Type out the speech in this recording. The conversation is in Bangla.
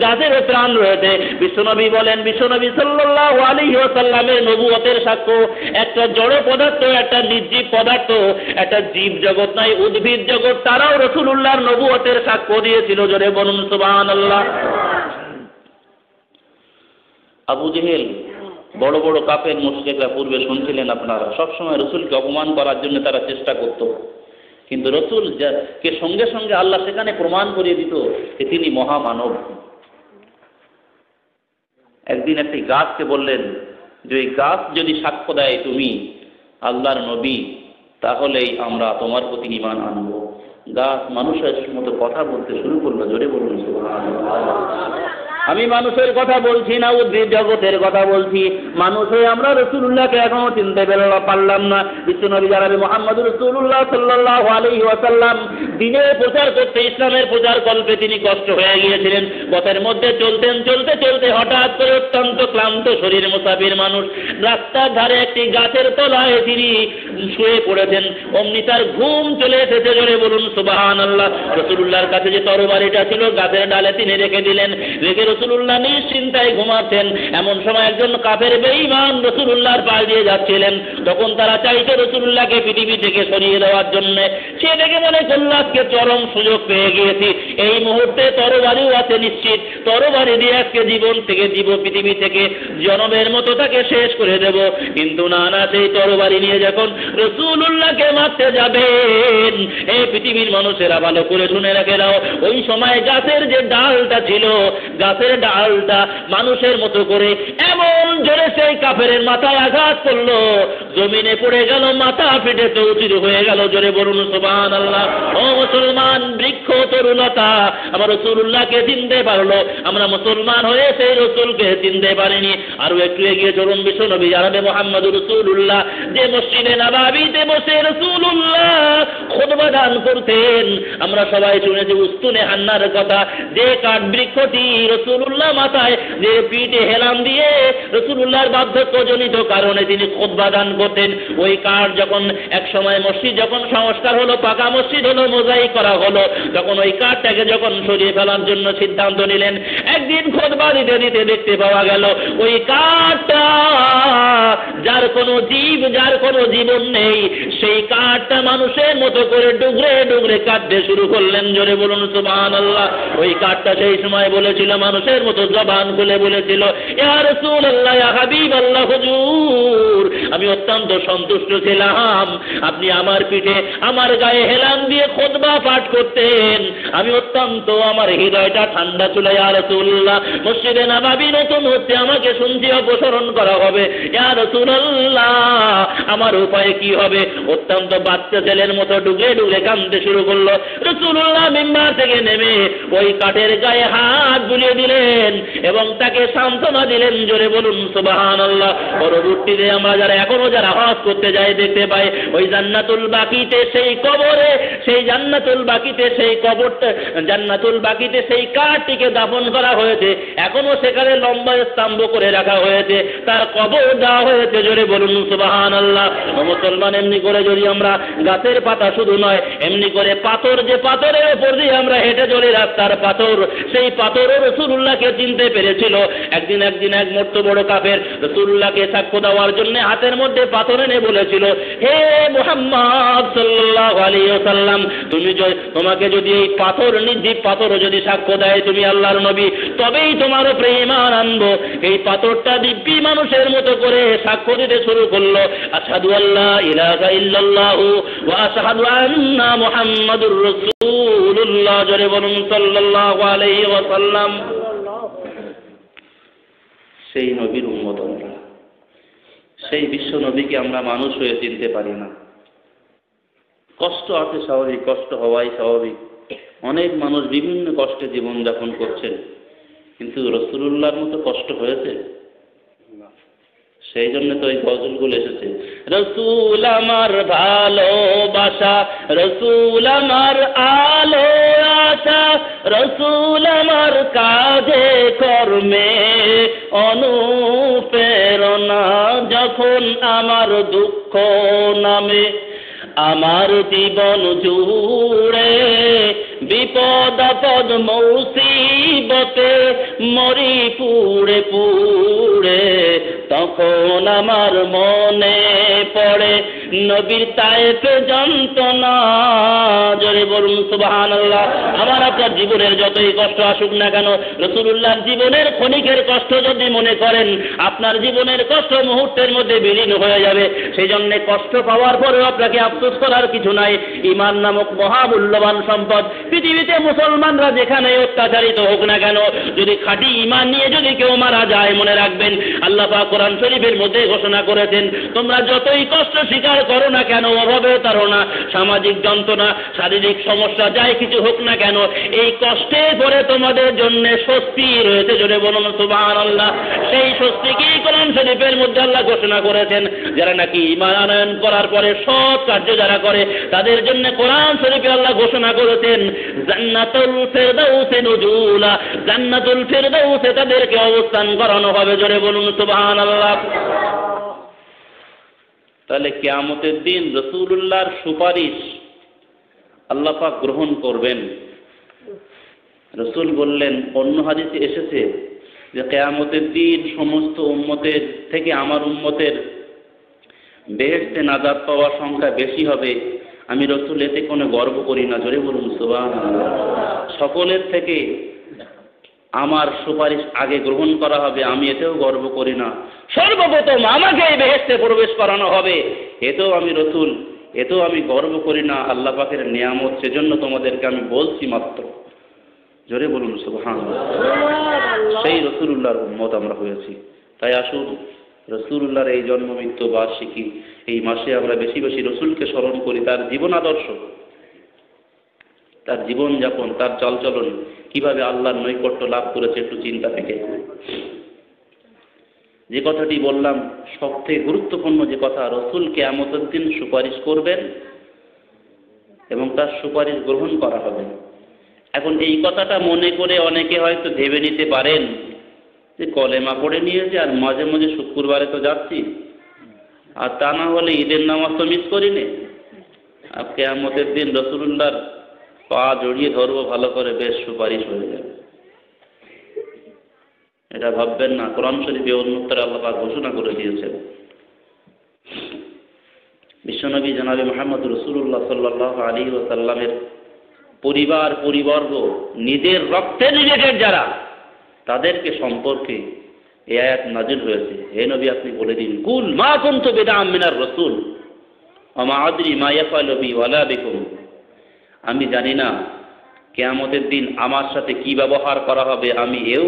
গাছেরও প্রাণ রয়েছে। বিশ্বনবী বলেন, বিশ্বনবী সাল্লাল্লাহু আলাইহি ওয়াসাল্লামের নবুয়তের সাক্ষ্য একটা জড় পদার্থ, একটা নির্জীব পদার্থ, একটা জীব জগৎ নয়, উদ্ভিদ জগৎ, তারাও রাসূলুল্লাহর নবুয়তের সাক্ষ্য দিয়েছিল। জোরে বলুন সুবহানাল্লাহ। আবু জেহেল, বড় বড় কাফের মুশরিকরা পূর্বে শুনছিলেন আপনারা, সবসময় রসুলকে অপমান করার জন্য তারা চেষ্টা করত, কিন্তু রসুল কে সঙ্গে সঙ্গে আল্লাহ সেখানে প্রমাণ করিয়ে দিত যে তিনি মহামানব। একদিন একটি গাছকে বললেন যে এই গাছ যদি সাক্ষ্য দেয় তুমি আল্লাহর নবী, তাহলেই আমরা তোমার প্রতি ঈমান আনব। গাছ মানুষের মতো কথা বলতে শুরু করলো। জোরে বলুন সুবহানাল্লাহ। আমি মানুষের কথা বলছি না, উদ্ভিদ জগতের কথা বলছি। মানুষ হয়ে আমরা রাসূলুল্লাহকে এখনো চিনতে পারলাম না। বিশ্বনবী জনাবে মুহাম্মদুর রাসূলুল্লাহ সাল্লাল্লাহু আলাইহি ওয়াসাল্লাম দিনের প্রচার করতে, ইসলামের প্রচার কল্পে তিনি কষ্ট হয়ে গিয়েছিলেন। পথের মধ্যে চলতে হঠাৎ করে অত্যন্ত ক্লান্ত শরীর মুসাফির মানুষ রাস্তার ধারে একটি গাছের তলায় তিনি শুয়ে পড়েছেন। অমনি তার ঘুম চলে এসেছে। জোরে বলুন সুবহানাল্লাহ। রাসূলুল্লাহর কাছে যে তরবারিটা ছিল গাছের ডালে তিনি রেখে দিলেন। রেখে রাসূলুল্লাহ নিশ্চিন্তায় ঘুমাচ্ছেন। এমন সময় একজন কাফের বেঈমান রাসূলুল্লাহর পাশ দিয়ে যাচ্ছিলেন। তখন তারা চাইছে রাসূলুল্লাহকে পৃথিবী থেকে সরিয়ে দেওয়ার জন্য। সে দেখে মনে করল আজকে চরম সুযোগ পেয়ে গিয়েছি, এই মুহূর্তে তরবারিও আছে নিশ্চিত, তরবারি দিয়ে আজকে জীবন থেকে পৃথিবী থেকে জনমের মতো তাকে শেষ করে দেব। কিন্তু না, সেই তরবারি নিয়ে যখন রাসূলুল্লাহকে মারতে যাবেন, এই পৃথিবীর মানুষেরা ভালো করে শুনে রেখে দাও, ওই সময় গাছের যে ডালটা ছিল, গাছের ডালটা মানুষের মতো করে এমন জোরে সেই কাফেরের মাথায় আঘাত করলো, জমিনে পড়ে গেল, মাথা ফেটে চৌচির হয়ে গেল। জোরে বলুন সুবহানাল্লাহ। ও মুসলমান, বৃক্ষ তরুলতা আমার রাসূলুল্লাহকে চিনতে পারলো, আমরা মুসলমান হয়ে সেই রাসূলকে চিনতে পারিনি। আরো একটু এগিয়ে চলুন। বিশ্বনবী জনাবে মুহাম্মদুর রাসূলুল্লাহ যে মসজিদে নববীতে বসে রাসূলুল্লাহ খুতবা দান করতেন, আমরা সবাই শুনেছি উস্তুনে হান্নার কথা, যে কাঠ বৃক্ষটি রাসূলুল্লাহ মাথায় যে পিঠে হেলান দিয়ে রাসূলুল্লাহর বার্ধক্যজনিত কারণে তিনি খুতবা দান করতেন, ওই কাঠ যখন এক সময় মসজিদ যখন সংস্কার হলো, পাকা মসজিদ হলো, মোজাইক করা হলো, তখন ওই কাঠটাকে যখন সরিয়ে ফেলার জন্য সিদ্ধান্ত নিলেন, একদিন খুতবা দিতে দিতে দেখতে পাওয়া গেল ওই কাঠটা যার কোনো জীবন নেই, সেই কাঠটা মানুষের মতো করে ডুগরে ডুগরে কাটতে শুরু করলেন। জোরে বলুন সুবহানাল্লাহ। ওই কাঠটা সেই সময় বলেছিল, মানুষের মতো জবান খুলে বলেছিল, ইয়া রাসূলুল্লাহ, ইয়া হাবিবাল্লাহ, হুজুর আমি অত্যন্ত সন্তুষ্ট ছিলাম আপনি আমার পিঠে আমার গায়ে হেলান দিয়ে খুতবা পাঠ করতেন, আমি অত্যন্ত আমার হৃদয়টা ঠান্ডা ছিল। ইয়া রাসূলুল্লাহ, মসজিদে নববী নতুন হচ্ছে, আমাকে শুনছি অপসারণ করা হবে, ইয়া রাসূলুল্লাহ আমার উপায় কি হবে? অত্যন্ত বাচ্চা ছেলের মতো ডুগরে ডুগরে কাঁদতে শুরু করলো। রাসূলুল্লাহ মিম্বার থেকে নেমে ওই কাঠের গায়ে হাত বুলিয়ে দিলেন এবং তাকে সান্ত্বনা দিলেন। জোরে বলুন সুবহানাল্লাহ। পরবর্তীতে আমরা যারা হজ করতে যাই দেখতে পাই ওই জান্নাতুল বাকিতে সেই কবরে, সেই জান্নাতুল বাকিতে সেই কাঠটিকে দাফন করা হয়েছে, এখনো সেখানে লম্বা স্তম্ভ করে রাখা হয়েছে, তার কবর দেওয়া হয়েছে। জোরে বলুন সুবহানাল্লাহ। মুসলমান, এমনি করে যদি আমরা গাছের পাতা শুধু নয়, এমনি করে পাথর, যে পাথরের উপর দিয়ে আমরা হেঁটে চলি, রাস্তার পাথর, সেই পাথরও রাসূলুল্লাহকে চিনতে পেরেছিল। একদিন এক মস্ত বড় কাফের রাসূলুল্লাহকে সাক্ষ্য দেওয়ার জন্য হাতের মধ্যে পাথর এনে বলেছিল, হে মুহাম্মদ সাল্লাল্লাহু আলাইহি ওয়াসাল্লাম, তোমাকে যদি এই পাথর, নির্জীব পাথর যদি সাক্ষ্য দেয় তুমি আল্লাহর নবী, তবেই তোমার উপরে ঈমান আনবো। এই পাথরটা দিব্যি মানুষের মতো করে সাক্ষ্য দিতে শুরু করলো, আশহাদু আল্লা ইলাহা ইল্লাল্লাহু ওয়া আশহাদু আন্না মুহাম্মাদুর রাসূলুল্লাহ। জোরে বলুন সাল্লাল্লাহু আলাইহি ওয়াসাল্লাম। সেই নবীর উম্মত আমরা, সেই বিশ্ব নবীকে আমরা মানুষ হয়ে চিনতে পারি না। কষ্ট আছে স্বাভাবিক, কষ্ট হওয়াই স্বাভাবিক, অনেক মানুষ বিভিন্ন কষ্টে জীবন যাপন করছেন, কিন্তু রাসূলুল্লাহর মতো কষ্ট হয়েছে? সেই জন্য তো এই গজলগুলো এসেছে, রসুল আমার ভালোবাসা, রসুল আমার আলো আশা, রসুল আমার কাজে কর্মে অনুপ্রেরণা, যখন আমার দুঃখ নামে আমার জীবন জুড়ে বিপদ আপদ মুসিবতে মরি পুড়ে পুড়ে, তখন আমার মনে পড়ে নবীর তায়েফে যন্ত্রণা। জোরে বলুন সুবহানাল্লাহ। আমার আপনার জীবনের যতই কষ্ট আসুক না কেন, রাসূলুল্লাহর জীবনের ক্ষণিকের কষ্ট যদি মনে করেন, আপনার জীবনের কষ্ট মুহূর্তের মধ্যে বিলীন হয়ে যাবে। সেই জন্য কষ্ট পাওয়ার পরেও আপনাকে আফসোস করার কিছু নাই। ঈমান নামক মহামূল্যবান সম্পদ। পৃথিবীতে মুসলমানরা যেখানে অত্যাচারিত হোক না কেন, যদি খাঁটি ঈমান নিয়ে যদি কেউ মারা যায়, মনে রাখবেন আল্লাহ পাক কোরআন শরীফের মধ্যে ঘোষণা করেছেন, তোমরা যতই কষ্ট স্বীকার করো না কেন, অভাবে তাড়না, সামাজিক যন্ত্রণা, শারীরিক সমস্যা, যাই কিছু হোক না কেন, এই কষ্টের পরে তোমাদের জন্য স্বস্তি রয়েছে। জোরে বলুন সুবহানাল্লাহ। সেই স্বস্তিকেই কোরআন শরীফের মধ্যে আল্লাহ ঘোষণা করেছেন, যারা নাকি ঈমান আনয়ন করার পরে সৎ কার্য যারা করে, তাদের জন্য কোরআন শরীফে আল্লাহ ঘোষণা করেছেন জান্নাতুল ফিরদাউসে নুজুলা, জান্নাতুল ফিরদাউসে তাদেরকে অবস্থান করানো হবে। জোরে বলুন সুবহানাল্লাহ। তাহলে কিয়ামতের দিন রাসূলুল্লাহর সুপারিশ আল্লাহ পাক গ্রহণ করবেন। রাসূল বললেন, অন্য হাদিসে এসেছে যে কিয়ামতের দিন সমস্ত উম্মতের থেকে আমার উম্মতের বেহেশতে নাজাত পাওয়ার সংখ্যা বেশি হবে। আমি রাসূল এতে কোনো গর্ব করি না। জোরে বলুন সুবহানাল্লাহ। সকলের থেকে আমার সুপারিশ আগে গ্রহণ করা হবে, আমি এতেও গর্ব করি না। সর্বপ্রথম আমাকে এই বেহেশতে প্রবেশ করানো হবে, এতেও আমি রাসূল, এতেও আমি গর্ব করি না। আল্লাহ পাকের নিয়ামত, সেজন্য তোমাদেরকে আমি বলছি মাত্র। জোরে বলুন সুবহানাল্লাহ। সেই রাসূলুল্লাহর উম্মত আমরা হয়েছি। তাই আসুন রাসূলুল্লাহর এই জন্ম মৃত্যু বার্ষিকী এই মাসে আমরা বেশি বেশি রাসূলকে স্মরণ করি। তার জীবন আদর্শ, তার জীবনযাপন, তার চালচলন, কিভাবে আল্লাহর নৈকট্য লাভ করেছে একটু চিন্তা থেকে। যে কথাটি বললাম সবথেকে গুরুত্বপূর্ণ যে কথা, রাসূল কিয়ামতের দিন সুপারিশ করবেন এবং তার সুপারিশ গ্রহণ করা হবে। এখন এই কথাটা মনে করে অনেকে হয়তো ভেবে নিতে পারেন যে কলেমা পড়ে নিয়েছে আর মাঝে মাঝে শুক্রবারে তো যাচ্ছি, আর তা না হলে ঈদের নামাজ তো মিস করিনি, আর কিয়ামতের দিন রাসূলুল্লাহর পা জড়িয়ে ধরবো ভালো করে, বেশ সুপারিশ হয়ে যাবে। এটা ভাববেন না। কোরআন শরীফে অন্যত্র আল্লাহ পাক ঘোষণা করে দিয়েছেন। বিশ্বনবী জনাবে মুহাম্মদ রাসূলুল্লাহ সাল্লাল্লাহু আলাইহি ওয়াসাল্লামের পরিবার পরিবর্গ, নিজের রক্তের রিলেটেড যারা, তাদেরকে সম্পর্কে এই আয়াত নাযিল হয়েছে। হে নবী, আপনি বলে দিন, কুল মা কুনতু বিদআম মিনার রাসূল ওয়া মা আদরি মা ইয়াফআলু বি ওয়ালা বিকুম। আমি জানি না কিয়ামতের দিন আমার সাথে কি ব্যবহার করা হবে, আমি এও